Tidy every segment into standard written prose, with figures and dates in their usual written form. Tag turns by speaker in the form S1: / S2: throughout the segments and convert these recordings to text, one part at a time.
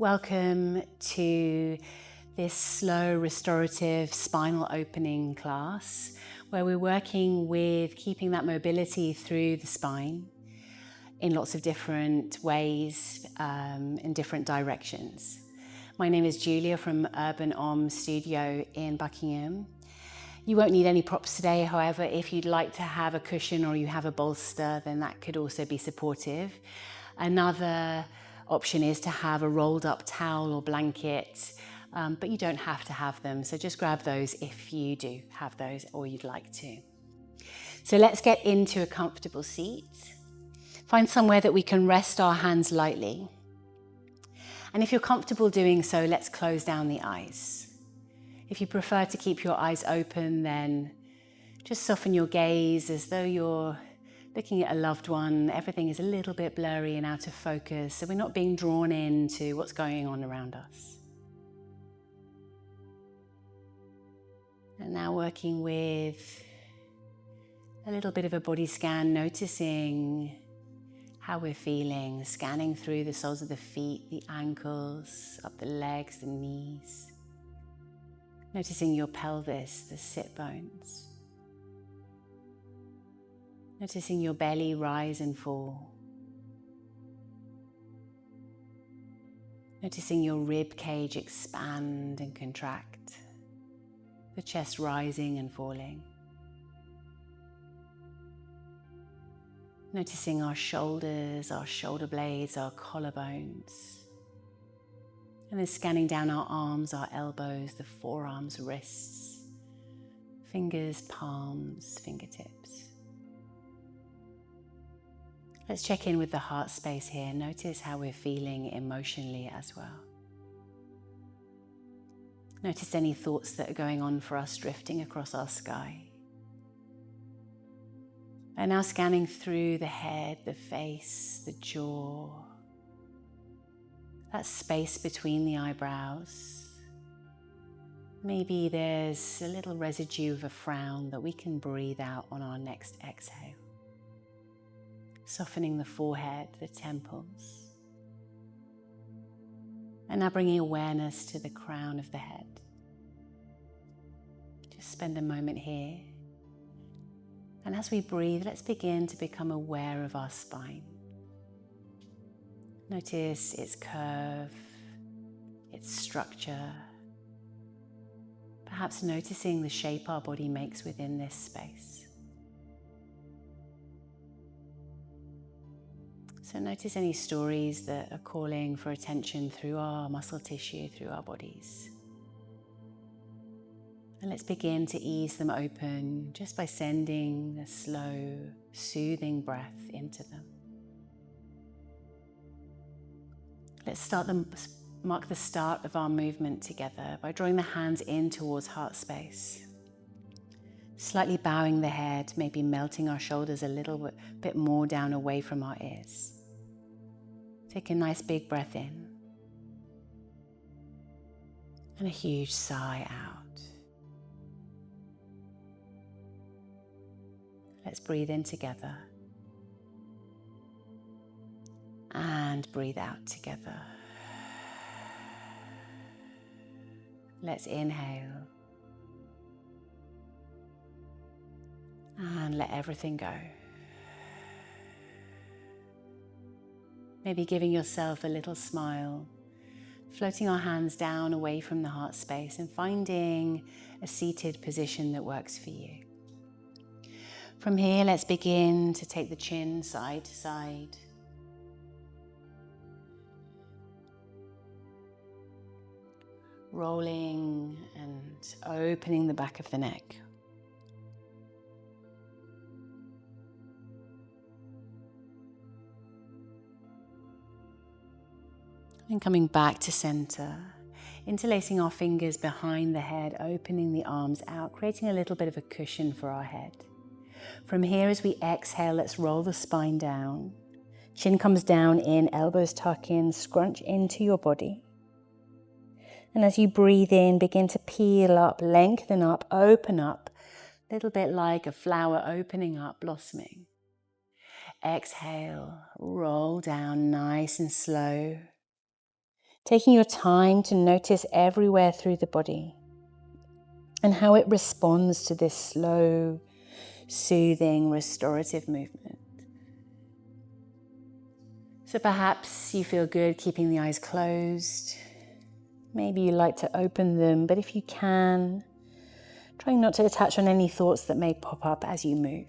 S1: Welcome to this slow restorative spinal opening class where we're working with keeping that mobility through the spine in lots of different ways, in different directions. My name is Julia from Urban Om Studio in Buckingham. You won't need any props today, however, if you'd like to have a cushion or you have a bolster, then that could also be supportive. Another option is to have a rolled up towel or blanket, but you don't have to have them, so just grab those if you do have those or you'd like to. So let's get into a comfortable seat. Find somewhere that we can rest our hands lightly. And if you're comfortable doing so, let's close down the eyes. If you prefer to keep your eyes open, then just soften your gaze as though you're looking at a loved one. Everything is a little bit blurry and out of focus, so we're not being drawn into what's going on around us. And now working with a little bit of a body scan, noticing how we're feeling, scanning through the soles of the feet, the ankles, up the legs, the knees. Noticing your pelvis, the sit bones. Noticing your belly rise and fall. Noticing your rib cage expand and contract. The chest rising and falling. Noticing our shoulders, our shoulder blades, our collarbones. And then scanning down our arms, our elbows, the forearms, wrists, fingers, palms, fingertips. Let's check in with the heart space here. Notice how we're feeling emotionally as well. Notice any thoughts that are going on for us drifting across our sky. And now scanning through the head, the face, the jaw, that space between the eyebrows. Maybe there's a little residue of a frown that we can breathe out on our next exhale. Softening the forehead, the temples. And now bringing awareness to the crown of the head. Just spend a moment here. And as we breathe, let's begin to become aware of our spine. Notice its curve, its structure. Perhaps noticing the shape our body makes within this space. So notice any stories that are calling for attention through our muscle tissue, through our bodies. And let's begin to ease them open just by sending a slow, soothing breath into them. Let's mark the start of our movement together by drawing the hands in towards heart space. Slightly bowing the head, maybe melting our shoulders a little bit more down away from our ears. Take a nice big breath in. And a huge sigh out. Let's breathe in together. And breathe out together. Let's inhale. And let everything go. Maybe giving yourself a little smile. Floating our hands down away from the heart space and finding a seated position that works for you. From here, let's begin to take the chin side to side. Rolling and opening the back of the neck. And coming back to center, interlacing our fingers behind the head, opening the arms out, creating a little bit of a cushion for our head. From here, as we exhale, let's roll the spine down. Chin comes down in, elbows tuck in, scrunch into your body. And as you breathe in, begin to peel up, lengthen up, open up, a little bit like a flower opening up, blossoming. Exhale, roll down nice and slow. Taking your time to notice everywhere through the body and how it responds to this slow, soothing, restorative movement. So perhaps you feel good keeping the eyes closed. Maybe you like to open them, but if you can, trying not to attach on any thoughts that may pop up as you move.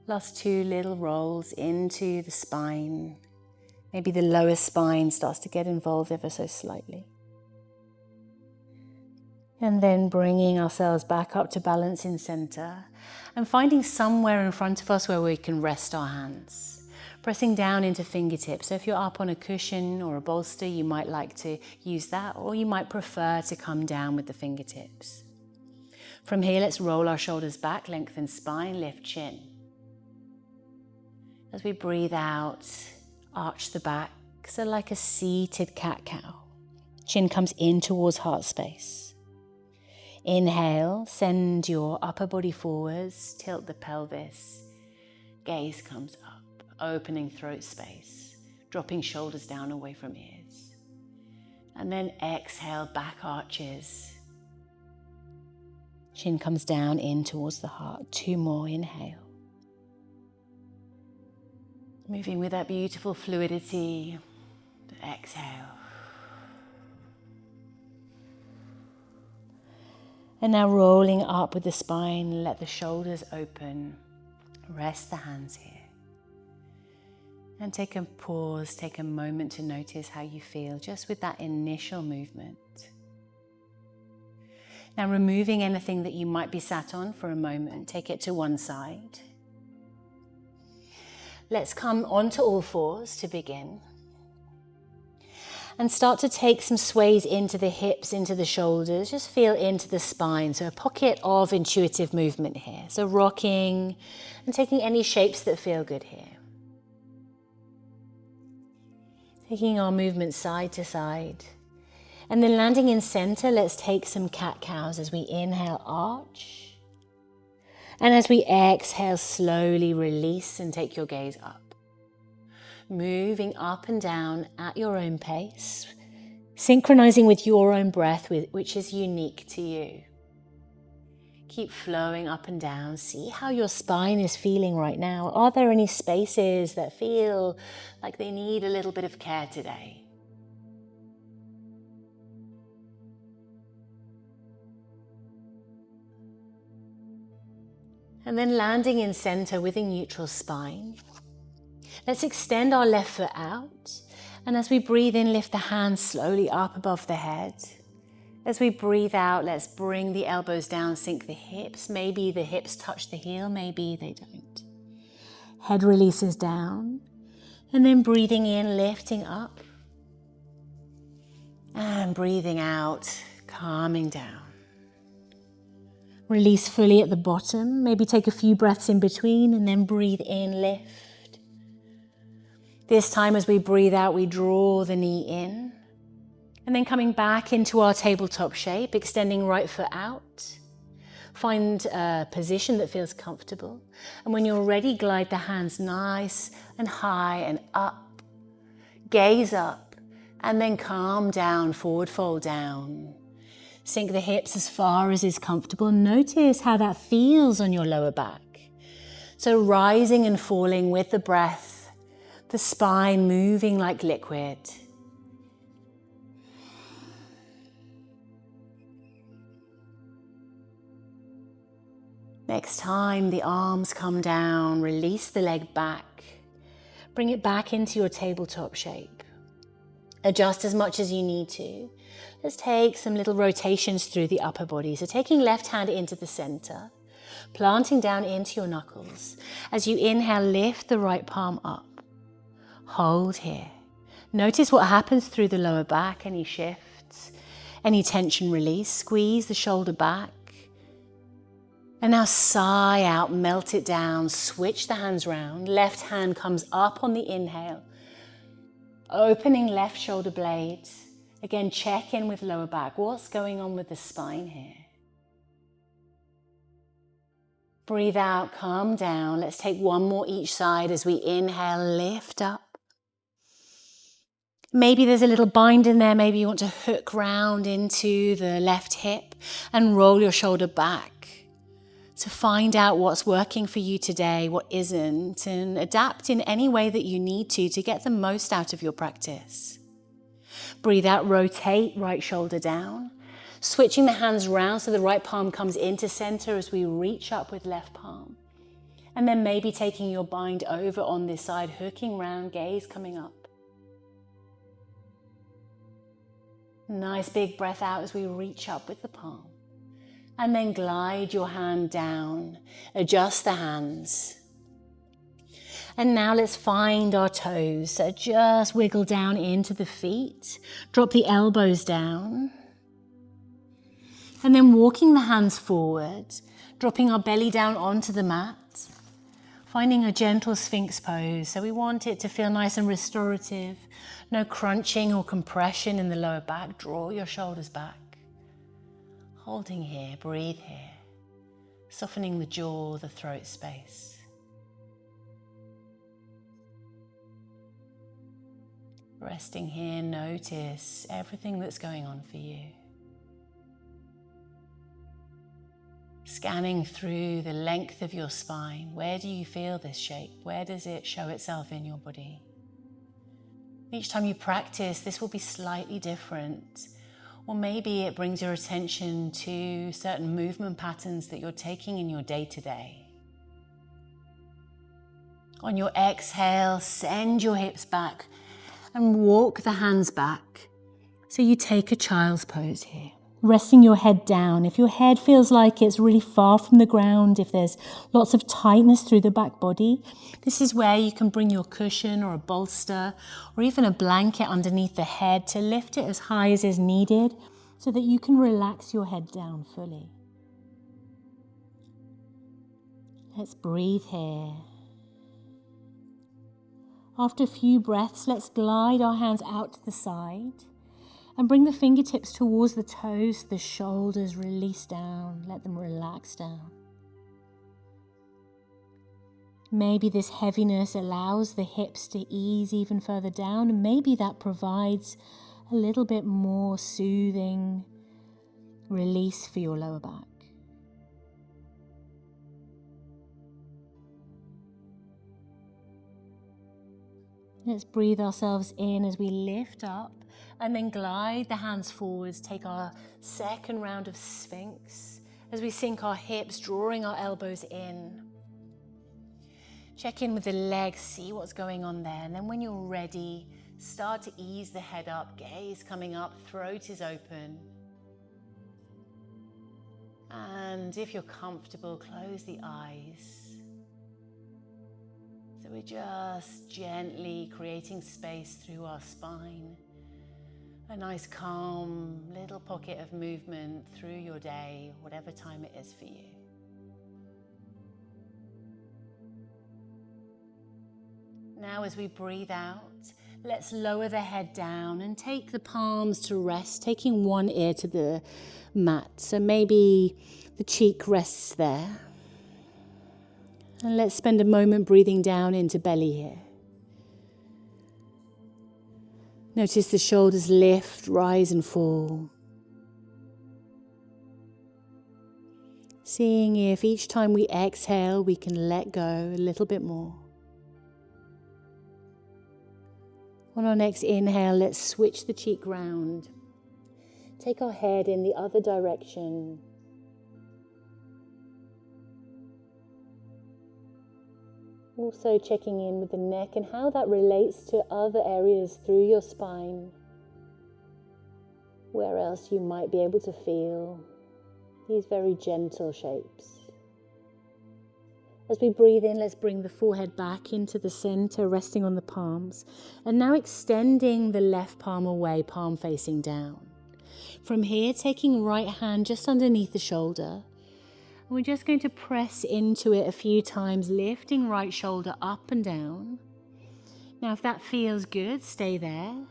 S1: Last 2 little rolls into the spine. Maybe the lower spine starts to get involved ever so slightly. And then bringing ourselves back up to balance in center and finding somewhere in front of us where we can rest our hands. Pressing down into fingertips. So if you're up on a cushion or a bolster, you might like to use that, or you might prefer to come down with the fingertips. From here, let's roll our shoulders back, lengthen spine, lift chin. As we breathe out, arch the back, so like a seated cat-cow. Chin comes in towards heart space. Inhale, send your upper body forwards, tilt the pelvis, gaze comes up. Opening throat space, dropping shoulders down away from ears. And then exhale, back arches. Chin comes down in towards the heart. 2 more, inhale. Moving with that beautiful fluidity. Exhale. And now rolling up with the spine, let the shoulders open. Rest the hands here. And take a pause, take a moment to notice how you feel just with that initial movement. Now removing anything that you might be sat on for a moment, take it to one side. Let's come onto all fours to begin. And start to take some sways into the hips, into the shoulders, just feel into the spine. So a pocket of intuitive movement here. So rocking and taking any shapes that feel good here. Taking our movement side to side. And then landing in center, let's take some cat-cows as we inhale, arch. And as we exhale, slowly release and take your gaze up. Moving up and down at your own pace, synchronizing with your own breath, which is unique to you. Keep flowing up and down. See how your spine is feeling right now. Are there any spaces that feel like they need a little bit of care today? And then landing in center with a neutral spine. Let's extend our left foot out. And as we breathe in, lift the hands slowly up above the head. As we breathe out, let's bring the elbows down, sink the hips. Maybe the hips touch the heel, maybe they don't. Head releases down. And then breathing in, lifting up. And breathing out, calming down. Release fully at the bottom. Maybe take a few breaths in between and then breathe in, lift. This time as we breathe out, we draw the knee in. And then coming back into our tabletop shape, extending right foot out. Find a position that feels comfortable. And when you're ready, glide the hands nice and high and up. Gaze up and then calm down, forward fold down. Sink the hips as far as is comfortable. Notice how that feels on your lower back. So rising and falling with the breath, the spine moving like liquid. Next time the arms come down, release the leg back. Bring it back into your tabletop shape. Adjust as much as you need to. Let's take some little rotations through the upper body. So taking left hand into the center, planting down into your knuckles. As you inhale, lift the right palm up. Hold here. Notice what happens through the lower back, any shifts, any tension release. Squeeze the shoulder back. And now sigh out, melt it down, switch the hands round. Left hand comes up on the inhale. Opening left shoulder blade. Again, check in with lower back. What's going on with the spine here? Breathe out, calm down. Let's take one more each side as we inhale, lift up. Maybe there's a little bind in there. Maybe you want to hook round into the left hip and roll your shoulder back to find out what's working for you today, what isn't, and adapt in any way that you need to get the most out of your practice. Breathe out, rotate right shoulder down, switching the hands round so the right palm comes into center as we reach up with left palm. And then maybe taking your bind over on this side, hooking round, gaze coming up. Nice big breath out as we reach up with the palm. And then glide your hand down, adjust the hands. And now let's find our toes. So just wiggle down into the feet, drop the elbows down. And then walking the hands forward, dropping our belly down onto the mat, finding a gentle Sphinx pose. So we want it to feel nice and restorative, no crunching or compression in the lower back. Draw your shoulders back. Holding here, breathe here, softening the jaw, the throat space. Resting here, notice everything that's going on for you. Scanning through the length of your spine. Where do you feel this shape? Where does it show itself in your body? Each time you practice, this will be slightly different. Or maybe it brings your attention to certain movement patterns that you're taking in your day-to-day. On your exhale, send your hips back and walk the hands back. So you take a child's pose here. Resting your head down. If your head feels like it's really far from the ground, if there's lots of tightness through the back body, this is where you can bring your cushion or a bolster or even a blanket underneath the head to lift it as high as is needed so that you can relax your head down fully. Let's breathe here. After a few breaths, let's glide our hands out to the side. And bring the fingertips towards the toes, the shoulders release down, let them relax down. Maybe this heaviness allows the hips to ease even further down, and maybe that provides a little bit more soothing release for your lower back. Let's breathe ourselves in as we lift up. And then glide the hands forwards, take our second round of Sphinx as we sink our hips, drawing our elbows in. Check in with the legs, see what's going on there. And then when you're ready, start to ease the head up, gaze coming up, throat is open. And if you're comfortable, close the eyes. So we're just gently creating space through our spine. A nice calm little pocket of movement through your day, whatever time it is for you. Now as we breathe out, let's lower the head down and take the palms to rest, taking one ear to the mat. So maybe the cheek rests there. And let's spend a moment breathing down into belly here. Notice the shoulders lift, rise and fall. Seeing if each time we exhale, we can let go a little bit more. On our next inhale, let's switch the cheek round. Take our head in the other direction. Also checking in with the neck and how that relates to other areas through your spine. Where else you might be able to feel these very gentle shapes. As we breathe in, let's bring the forehead back into the center, resting on the palms. And now extending the left palm away, palm facing down. From here, taking right hand just underneath the shoulder. We're just going to press into it a few times, lifting right shoulder up and down. Now, if that feels good, stay there.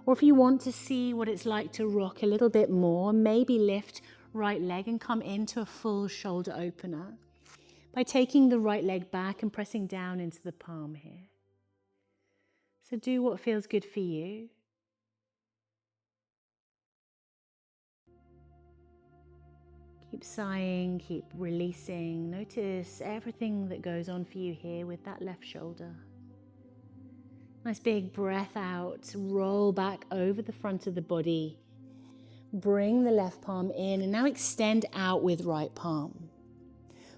S1: Or if you want to see what it's like to rock a little bit more, maybe lift right leg and come into a full shoulder opener by taking the right leg back and pressing down into the palm here. So do what feels good for you. Keep sighing, keep releasing. Notice everything that goes on for you here with that left shoulder. Nice big breath out, roll back over the front of the body. Bring the left palm in and now extend out with right palm.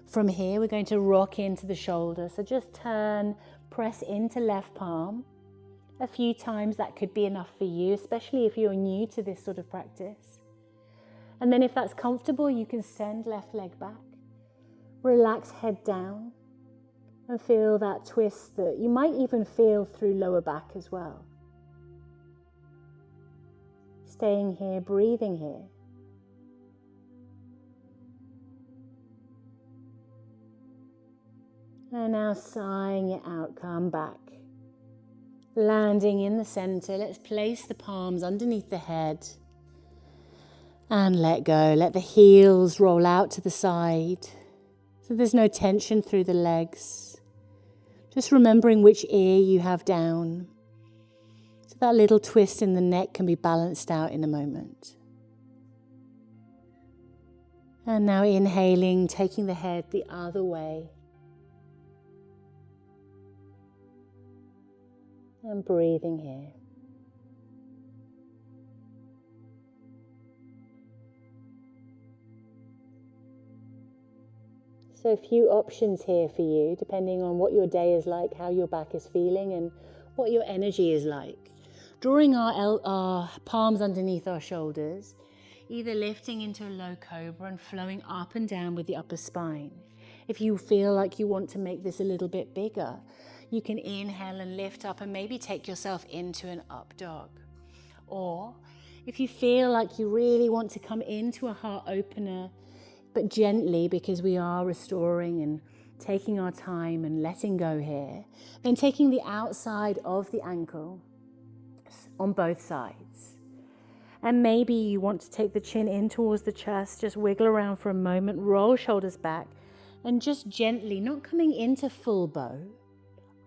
S1: From here, we're going to rock into the shoulder. So just turn, press into left palm. A few times that could be enough for you, especially if you're new to this sort of practice. And then if that's comfortable, you can send left leg back. Relax head down and feel that twist that you might even feel through lower back as well. Staying here, breathing here. And now sighing it out, come back. Landing in the center, let's place the palms underneath the head. And let go, let the heels roll out to the side. So there's no tension through the legs. Just remembering which ear you have down. So that little twist in the neck can be balanced out in a moment. And now inhaling, taking the head the other way. And breathing here. So a few options here for you, depending on what your day is like, how your back is feeling, and what your energy is like. Drawing our palms underneath our shoulders, either lifting into a low cobra and flowing up and down with the upper spine. If you feel like you want to make this a little bit bigger, you can inhale and lift up and maybe take yourself into an up dog. Or if you feel like you really want to come into a heart opener, but gently, because we are restoring and taking our time and letting go here, then taking the outside of the ankle on both sides. And maybe you want to take the chin in towards the chest, just wiggle around for a moment, roll shoulders back, and just gently, not coming into full bow,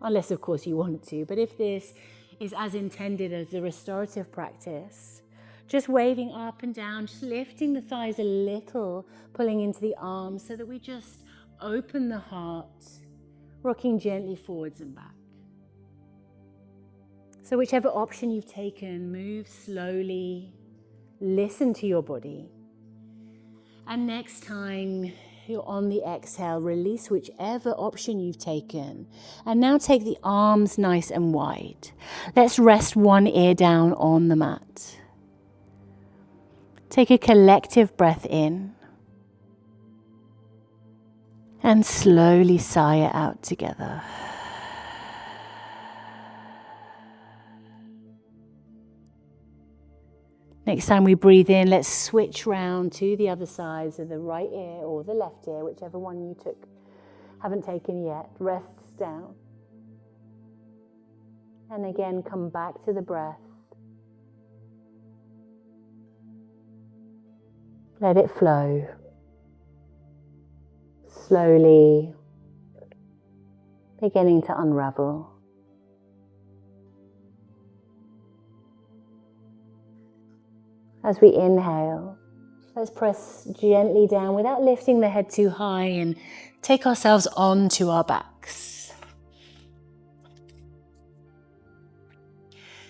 S1: unless of course you want to, but if this is as intended as a restorative practice, just waving up and down, just lifting the thighs a little, pulling into the arms so that we just open the heart, rocking gently forwards and back. So whichever option you've taken, move slowly, listen to your body. And next time you're on the exhale, release whichever option you've taken. And now take the arms nice and wide. Let's rest one ear down on the mat. Take a collective breath in and slowly sigh it out together. Next time we breathe in, let's switch round to the other sides of the right ear or the left ear, whichever one you haven't taken yet. Rests down. And again, come back to the breath. Let it flow. Slowly beginning to unravel. As we inhale, let's press gently down without lifting the head too high and take ourselves onto our backs.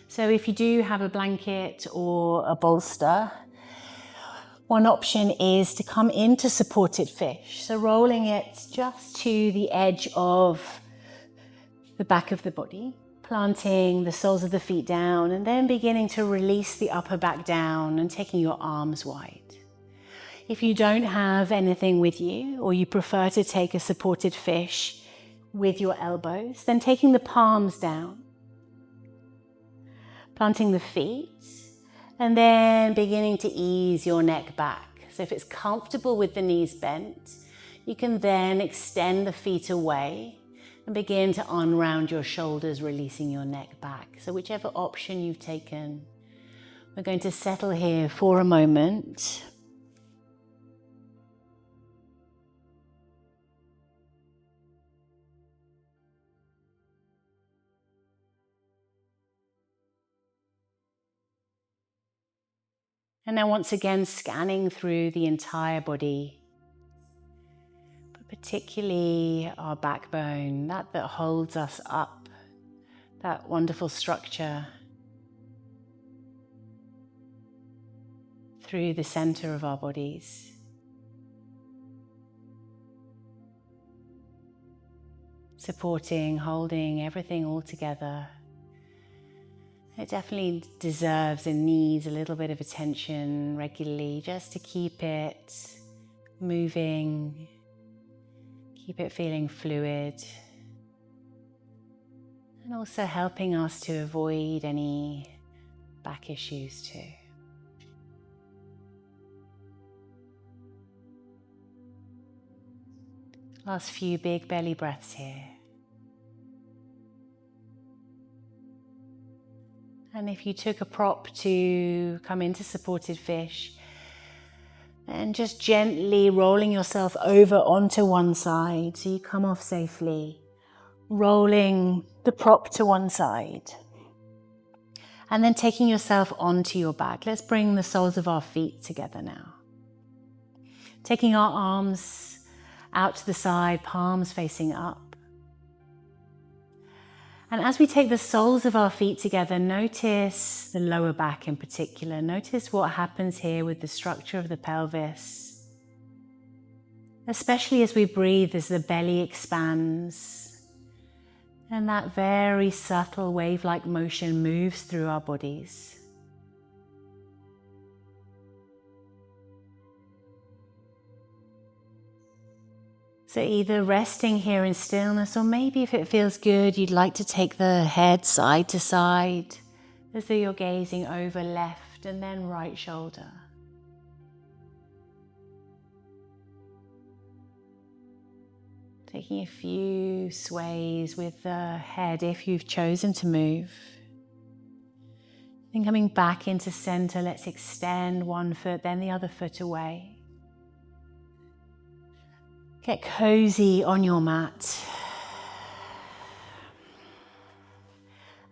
S1: So if you do have a blanket or a bolster, one option is to come into supported fish. So rolling it just to the edge of the back of the body, planting the soles of the feet down and then beginning to release the upper back down and taking your arms wide. If you don't have anything with you or you prefer to take a supported fish with your elbows, then taking the palms down, planting the feet, and then beginning to ease your neck back. So if it's comfortable with the knees bent, you can then extend the feet away and begin to unround your shoulders, releasing your neck back. So whichever option you've taken, we're going to settle here for a moment. And now once again, scanning through the entire body, particularly our backbone, that holds us up, that wonderful structure through the center of our bodies. Supporting, holding everything all together. It definitely deserves and needs a little bit of attention regularly just to keep it moving, keep it feeling fluid, and also helping us to avoid any back issues too. Last few big belly breaths here. And if you took a prop to come into supported fish, and just gently rolling yourself over onto one side so you come off safely, rolling the prop to one side. And then taking yourself onto your back. Let's bring the soles of our feet together now. Taking our arms out to the side, palms facing up. And as we take the soles of our feet together, notice the lower back in particular. Notice what happens here with the structure of the pelvis. Especially as we breathe, as the belly expands. And that very subtle wave-like motion moves through our bodies. So either resting here in stillness, or maybe if it feels good, you'd like to take the head side to side as though you're gazing over left and then right shoulder. Taking a few sways with the head if you've chosen to move. Then coming back into center, let's extend one foot, then the other foot away. Get cozy on your mat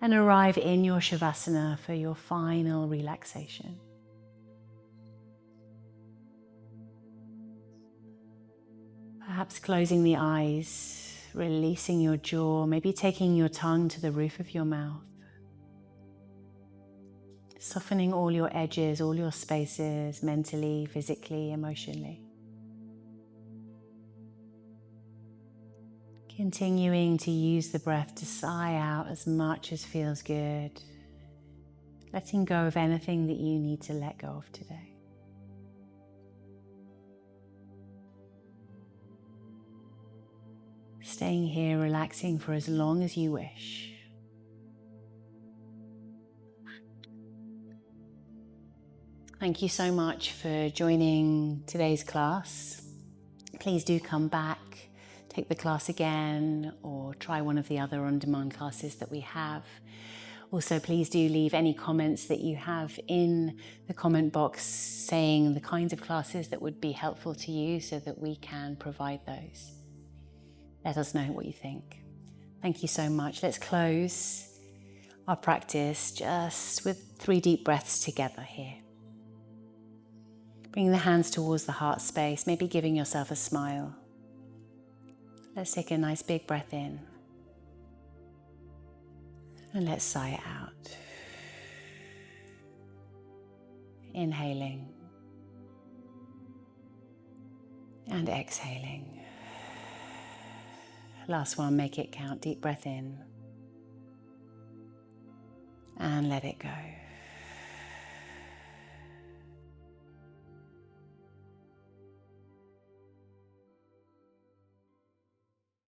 S1: and arrive in your Shavasana for your final relaxation. Perhaps closing the eyes, releasing your jaw, maybe taking your tongue to the roof of your mouth. Softening all your edges, all your spaces, mentally, physically, emotionally. Continuing to use the breath to sigh out as much as feels good. Letting go of anything that you need to let go of today. Staying here, relaxing for as long as you wish. Thank you so much for joining today's class. Please do come back. Take the class again or try one of the other on-demand classes that we have. Also, please do leave any comments that you have in the comment box saying the kinds of classes that would be helpful to you so that we can provide those. Let us know what you think. Thank you so much. Let's close our practice just with 3 deep breaths together here. Bring the hands towards the heart space, maybe giving yourself a smile. Let's take a nice big breath in. And let's sigh it out. Inhaling. And exhaling. Last one, make it count. Deep breath in. And let it go.